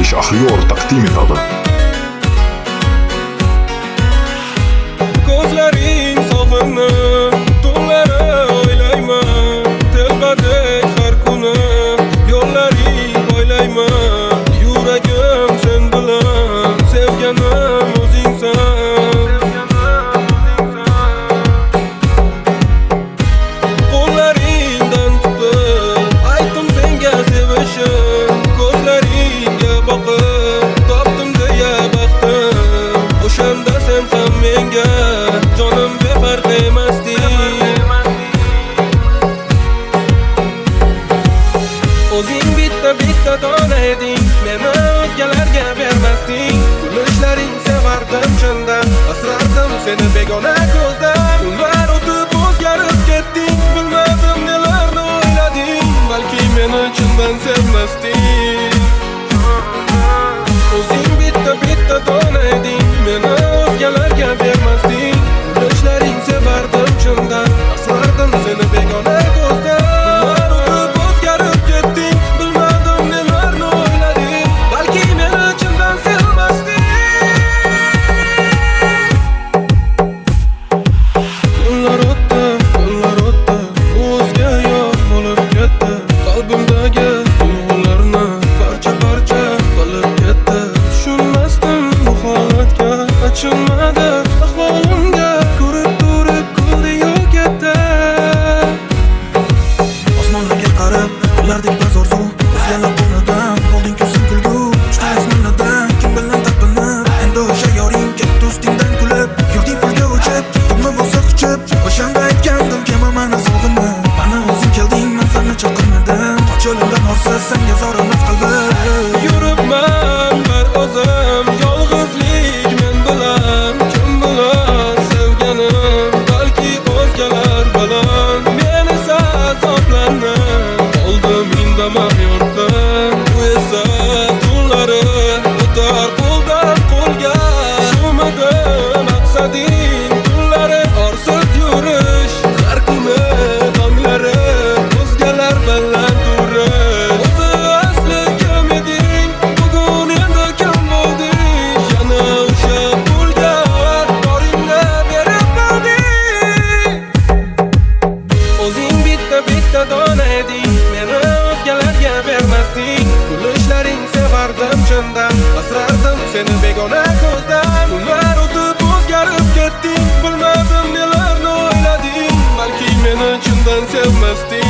Shahriyor taqdim etadi. Ko'zlaring sog'inni tunlari o'ylayman, telbadek har kuni yo'llaring o'ylayman. Yuragim sen bilan sevganim o'zingsan. Qo'llaringdan tutib aytdim senga sevishim, ko'zlaringga boqib topdim deya baxtim. O'shanda sen ham menga jonim befarq emasding. O'zing bitta dona eding, meni o'zgalarga bermasding. Kulishlaring sevardim chindan, asrardim seni begona ko'zdan. Kunlar o'tib o'zgarib ketding, bilmadim nelarni o'ylading. Balki meni chindan sevmasding. O'zing bitta dona eding, meni o'zgalarga bermasding. Kulishlaring sevardim chindan, asrardim seni begona ko'zdan. Kunlar o'tib o'zgarib ketding, bilmadim nelarni o'ylading. Balki meni chindan sevmasding. Kunlar o'tdi, o'zga yor bo'lib ketdi. Qalbimdagi tuyg'ularni parcha qilib ketdi. Tushunmasdim bu holatga, achinmadi ahvolimga. Ko'rib turib kuldi-yu ketdi. Osmonlarga qarab, kunlardek bir orzu o'zgalar qo'lidan qolding ko'zing kulgu. Uchta osmonlardan kim bilan taqinib, endi o'sha yoring ketdi ustingdan kulib. Yurding pulga o'chib, ketdingmi bo'lsa quchib. O'shanda aytgandim kemaman sog'inib. Mana o'zing kelding, men seni chaqirmadim. Qoch yo'limdan orsiz senga zorilib qalbim. Yuribman bir o'zim, yolg'izlik men bilan. Kim bilan sevganim, balki o'zgalar bilan. Men esa azoblanib qoldim indamay yurtdan. Bu esa tunlari o'tar qo'ldan qo'lga. Shumidi maqsading, tunlari orsiz yurish. Har kuni donglari o'zgalar bilan turish. O'zi asli kim eding, bugun endi kim bo'lding? Yana o'sha pulga boringni berib qolding. O'zing bitta dona eding, meni o'zgalarga bermasding. Kulishlaring sevardim chindan, asrardim seni begona ko'zdan. Kunlar o'tib o'zgarib ketding, bilmadim nelarni o'ylading. Balki meni chindan sevmasding.